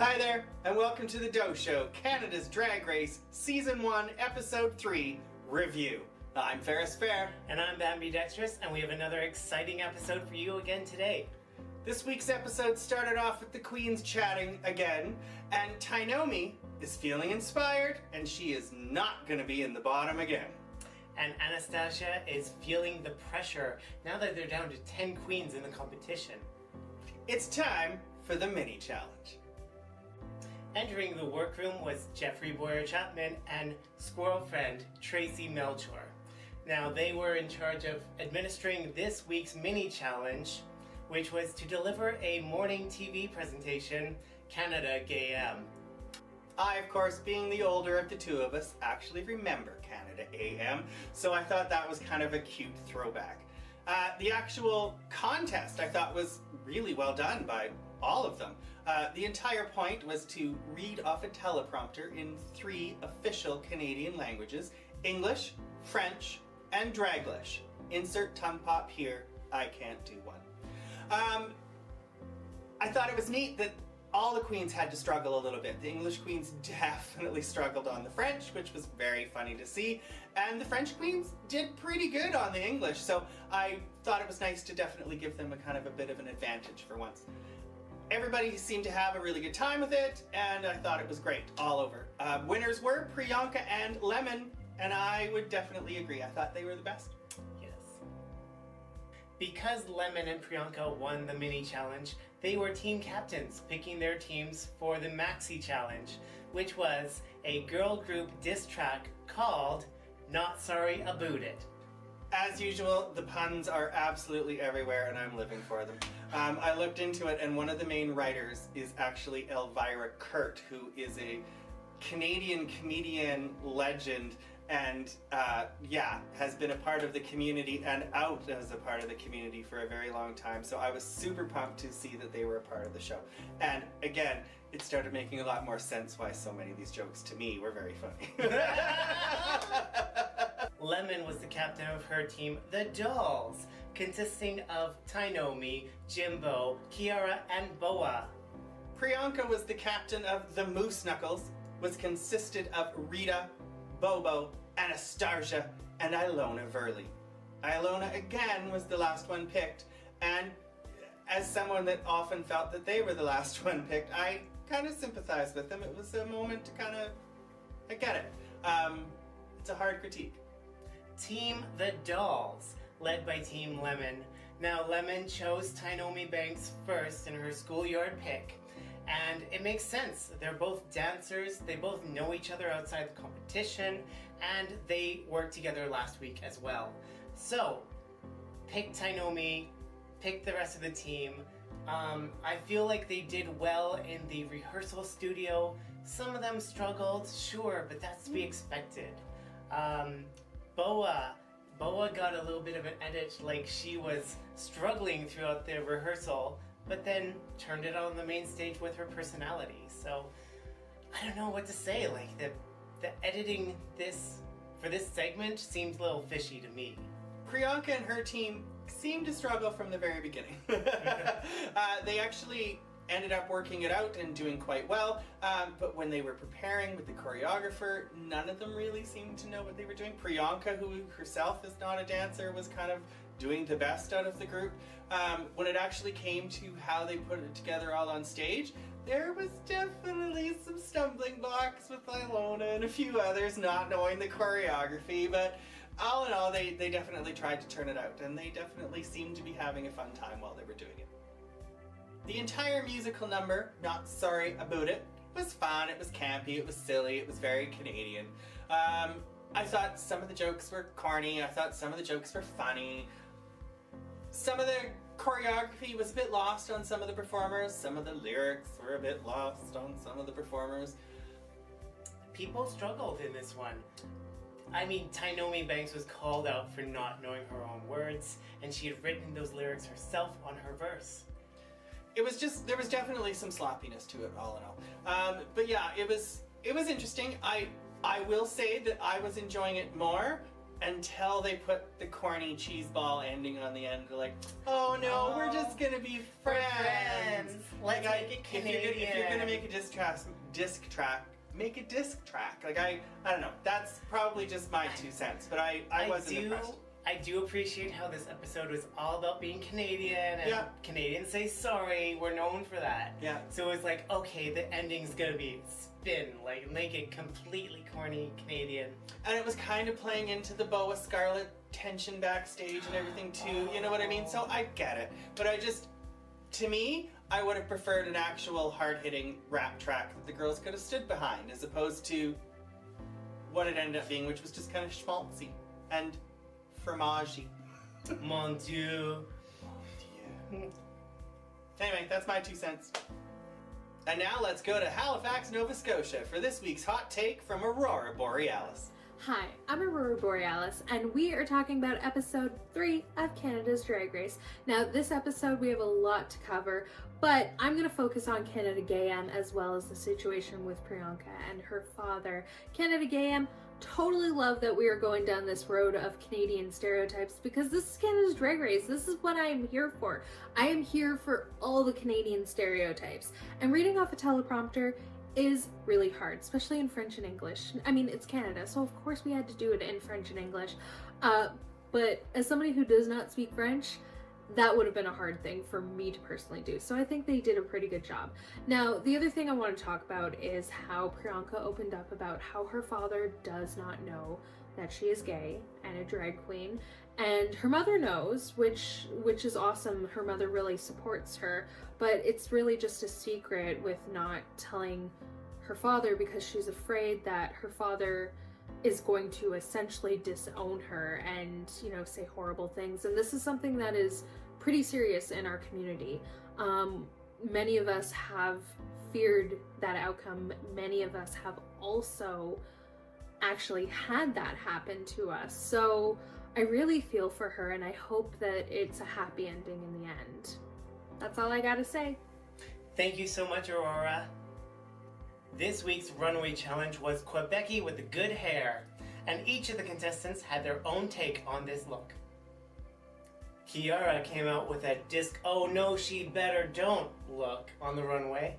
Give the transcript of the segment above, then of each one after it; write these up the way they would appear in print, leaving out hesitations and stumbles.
Hi there, and welcome to the DOH Show, Canada's Drag Race Season 1, Episode 3 Review. I'm Ferris Fair. And I'm Bambi Dextrous, and we have another exciting episode for you again today. This week's episode started off with the queens chatting again, and Tainomi is feeling inspired, and she is not going to be in the bottom again. And Anastasia is feeling the pressure now that they're down to 10 queens in the competition. It's time for the mini challenge. Entering the workroom was Jeffrey Boyer-Chapman and squirrel friend Tracy Melchor. Now they were in charge of administering this week's mini challenge, which was to deliver a morning TV presentation, Canada Gay-AM. I, of course, being the older of the two of us, actually remember Canada AM, so I thought that was kind of a cute throwback. The actual contest I thought was really well done by all of them. The entire point was to read off a teleprompter in 3 official Canadian languages: English, French, and Draglish. Insert tongue pop here, I can't do one. I thought it was neat that all the queens had to struggle a little bit. The English queens definitely struggled on the French, which was very funny to see, and the French queens did pretty good on the English, so I thought it was nice to definitely give them a bit of an advantage for once. Everybody seemed to have a really good time with it, and I thought it was great all over. Winners were Priyanka and Lemon, and I would definitely agree. I thought they were the best. Yes. Because Lemon and Priyanka won the mini challenge, they were team captains, picking their teams for the maxi challenge, which was a girl group diss track called Not Sorry About It. As usual, the puns are absolutely everywhere, and I'm living for them. I looked into it, and one of the main writers is actually Elvira Kurt, who is a Canadian comedian legend, and has been a part of the community and out as a part of the community for a very long time. So I was super pumped to see that they were a part of the show. And again, it started making a lot more sense why so many of these jokes to me were very funny. Lemon was the captain of her team, the Dolls, consisting of Tainomi, Jimbo, Kiara, and Boa. Priyanka was the captain of the Moose Knuckles, which consisted of Rita, Bobo, Anastasia, and Ilona Verley. Ilona again was the last one picked, and as someone that often felt that they were the last one picked, I kind of sympathized with them. It was a moment to I get it. It's a hard critique. Team the Dolls, led by Team Lemon. Now Lemon chose Tainomi Banks first in her schoolyard pick, and it makes sense. They're both dancers, they both know each other outside the competition, and they worked together last week as well. So, pick Tainomi, pick the rest of the team. I feel like they did well in the rehearsal studio. Some of them struggled, sure, but that's to be expected. Boa got a little bit of an edit, like she was struggling throughout the rehearsal, but then turned it on the main stage with her personality. So I don't know what to say. Like the editing for this segment seems a little fishy to me. Priyanka and her team seemed to struggle from the very beginning. They actually ended up working it out and doing quite well, but when they were preparing with the choreographer, none of them really seemed to know what they were doing. Priyanka, who herself is not a dancer, was kind of doing the best out of the group. When it actually came to how they put it together all on stage, there was definitely some stumbling blocks with Ilona and a few others not knowing the choreography, but all in all, they definitely tried to turn it out, and they definitely seemed to be having a fun time while they were doing it. The entire musical number, Not Sorry About It, was fun, it was campy, it was silly, it was very Canadian. I thought some of the jokes were corny, I thought some of the jokes were funny. Some of the choreography was a bit lost on some of the performers, some of the lyrics were a bit lost on some of the performers. People struggled in this one. I mean, Tainomi Banks was called out for not knowing her own words, and she had written those lyrics herself on her verse. There was definitely some sloppiness to it, all in all. But yeah, it was interesting. I will say that I was enjoying it more until they put the corny cheese ball ending on the end. They're like, oh no, we're just gonna be friends. Let's Like, make it Canadian. if you're gonna make a disc track, make a disc track. Like I don't know. That's probably just my 2 cents, but I wasn't impressed. I do appreciate how this episode was all about being Canadian and Canadians say sorry. We're known for that. Yeah. So it's like, okay, the ending's gonna be spin, like make it completely corny Canadian. And it was kind of playing into the Boa Scarlet tension backstage and everything too. You know what I mean? So I get it, but to me, I would have preferred an actual hard-hitting rap track that the girls could have stood behind, as opposed to what it ended up being, which was just kind of schmaltzy and fromagey. Mon Dieu. Anyway, that's my 2 cents. And now let's go to Halifax, Nova Scotia for this week's hot take from Aurora Borealass. Hi, I'm Aurora Borealass, and we are talking about episode 3 of Canada's Drag Race. Now, this episode we have a lot to cover, but I'm going to focus on Canada Gayam as well as the situation with Priyanka and her father. Canada Gayam, totally love that we are going down this road of Canadian stereotypes because this is Canada's Drag Race. This is what I am here for. I am here for all the Canadian stereotypes. And reading off a teleprompter is really hard, especially in French and English. I mean, it's Canada, so of course we had to do it in French and English. But as somebody who does not speak French, that would have been a hard thing for me to personally do. So I think they did a pretty good job. Now, the other thing I want to talk about is how Priyanka opened up about how her father does not know that she is gay and a drag queen. And her mother knows, which is awesome. Her mother really supports her, but it's really just a secret with not telling her father because she's afraid that her father is going to essentially disown her and, say horrible things. And this is something that is pretty serious in our community. Many of us have feared that outcome. Many of us have also actually had that happen to us. So I really feel for her, and I hope that it's a happy ending in the end. That's all I gotta say. Thank you so much, Aurora. This week's runway challenge was Quebecy with the good hair, and each of the contestants had their own take on this look. Kiara came out with a disc "oh no she better don't" look on the runway.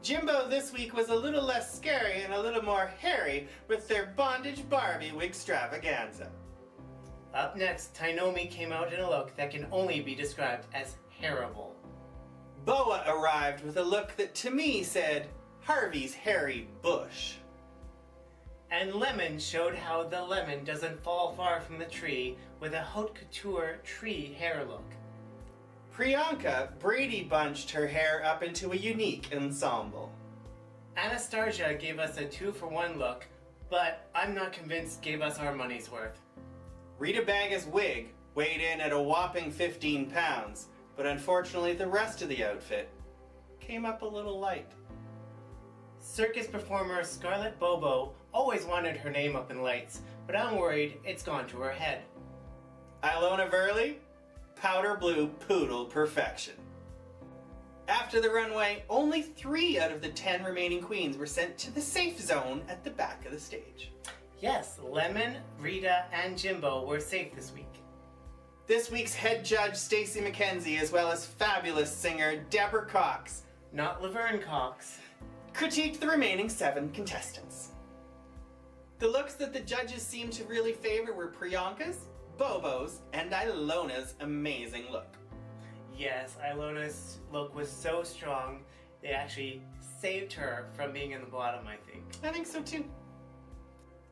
Jimbo this week was a little less scary and a little more hairy with their bondage Barbie wig extravaganza. Up next, Tainomi came out in a look that can only be described as terrible. Boa arrived with a look that to me said, Harvey's hairy bush. And Lemon showed how the lemon doesn't fall far from the tree with a haute couture tree hair look. Priyanka Brady bunched her hair up into a unique ensemble. Anastasia gave us a 2-for-1 look, but I'm not convinced gave us our money's worth. Rita Baga's wig weighed in at a whopping 15 pounds, but unfortunately the rest of the outfit came up a little light. Circus performer Scarlett Bobo always wanted her name up in lights, but I'm worried it's gone to her head. Ilona Verley, powder blue poodle perfection. After the runway, only 3 out of the 10 remaining queens were sent to the safe zone at the back of the stage. Yes, Lemon, Rita, and Jimbo were safe this week. This week's head judge Stacey McKenzie, as well as fabulous singer Deborah Cox, not Laverne Cox, critiqued the remaining 7 contestants. The looks that the judges seemed to really favor were Priyanka's, Bobo's, and Ilona's amazing look. Yes, Ilona's look was so strong, they actually saved her from being in the bottom, I think. I think so too.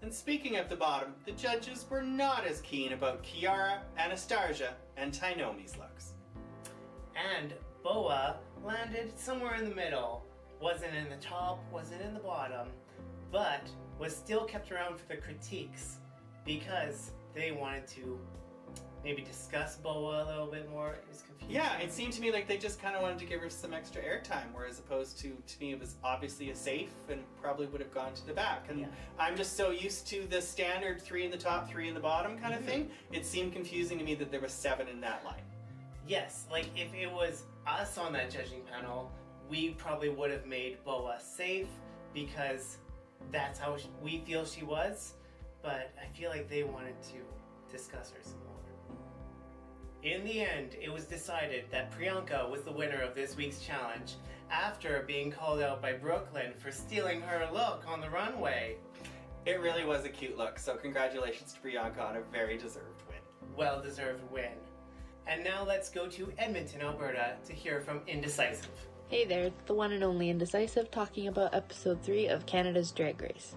And speaking of the bottom, the judges were not as keen about Kiara, Anastasia, and Tainomi's looks. And Boa landed somewhere in the middle. Wasn't in the top, wasn't in the bottom, but was still kept around for the critiques because they wanted to maybe discuss Boa a little bit more. It was confusing. Yeah, it seemed to me like they just kind of wanted to give her some extra airtime, whereas opposed to me, it was obviously a safe and probably would have gone to the back. And I'm just so used to the standard 3 in the top, 3 in the bottom kind of thing. It seemed confusing to me that there was 7 in that line. Yes, like if it was us on that judging panel, we probably would have made Boa safe because that's how we feel she was. but I feel like they wanted to discuss her some more. In the end, it was decided that Priyanka was the winner of this week's challenge after being called out by Brooklyn for stealing her look on the runway. It really was a cute look, so congratulations to Priyanka on a very deserved win. Well-deserved win. And now let's go to Edmonton, Alberta to hear from Indecisive. Hey there, it's the one and only Indecisive talking about episode 3 of Canada's Drag Race.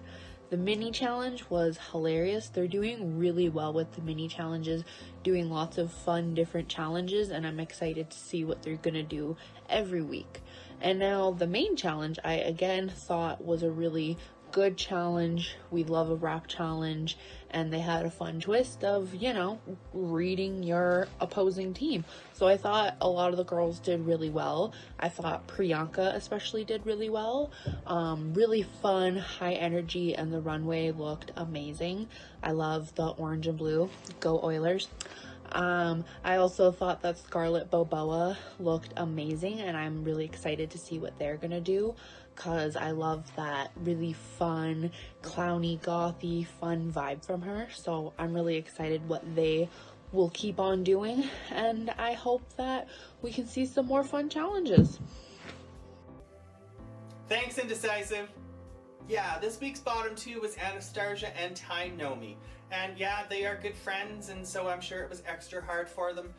The mini challenge was hilarious. They're doing really well with the mini challenges, doing lots of fun different challenges, and I'm excited to see what they're gonna do every week. And now the main challenge I again thought was a really good challenge. We love a rap challenge, and they had a fun twist of, you know, reading your opposing team. So I thought a lot of the girls did really well. I thought Priyanka especially did really well. Really fun, high energy, and the runway looked amazing. I love the orange and blue. Go Oilers. I also thought that Scarlett Boboa looked amazing, and I'm really excited to see what they're gonna do, because I love that really fun, clowny, gothy, fun vibe from her. So I'm really excited what they will keep on doing, and I hope that we can see some more fun challenges. Thanks, Indecisive. Yeah, this week's bottom 2 was Anastasia and Tainomi. And yeah, they are good friends, and so I'm sure it was extra hard for them.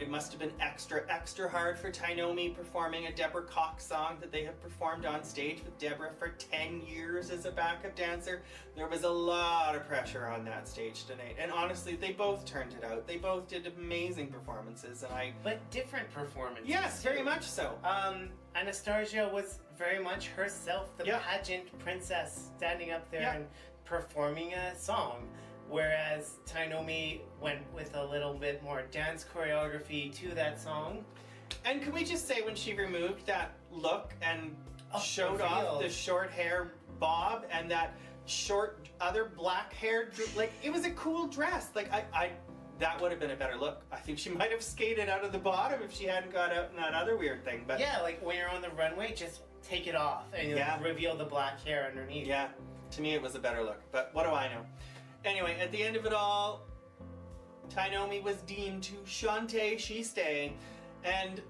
It must have been extra hard for Tainomi performing a Deborah Cox song that they have performed on stage with Deborah for 10 years as a backup dancer. There was a lot of pressure on that stage tonight, and honestly, they both turned it out. They both did amazing performances, and But different performances. Yes, very much so. Anastasia was very much herself, the pageant princess, standing up there and performing a song. Whereas Tainomi went with a little bit more dance choreography to that song. And can we just say, when she removed that look and showed off the short hair bob and that short other black hair, like, it was a cool dress. Like, I that would have been a better look. I think she might have skated out of the bottom if she hadn't got out in that other weird thing. But yeah, like when you're on the runway, just take it off and reveal the black hair underneath. Yeah, to me it was a better look. But what do I know? Anyway, at the end of it all, Tainomi was deemed to Shantae She Stay, and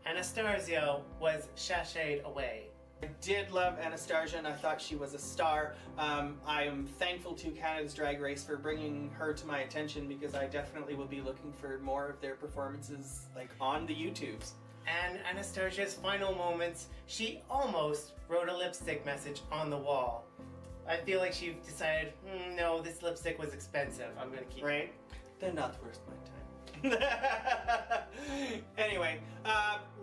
Anastasia was sashayed away. I did love Anastasia, and I thought she was a star. I am thankful to Canada's Drag Race for bringing her to my attention, because I definitely will be looking for more of their performances, like, on the YouTubes. And Anastasia's final moments, she almost wrote a lipstick message on the wall. I feel like she decided, no, this lipstick was expensive. I'm going to keep it. They're not worth my time. Anyway,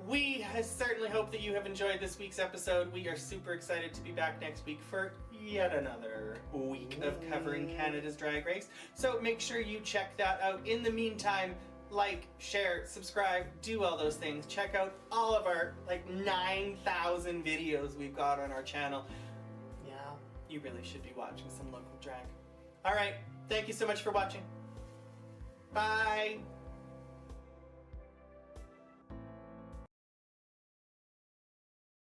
we certainly hope that you have enjoyed this week's episode. We are super excited to be back next week for yet another week of covering Canada's Drag Race. So make sure you check that out. In the meantime, like, share, subscribe, do all those things. Check out all of our, like, 9,000 videos we've got on our channel. You really should be watching some local drag. All right, thank you so much for watching. Bye.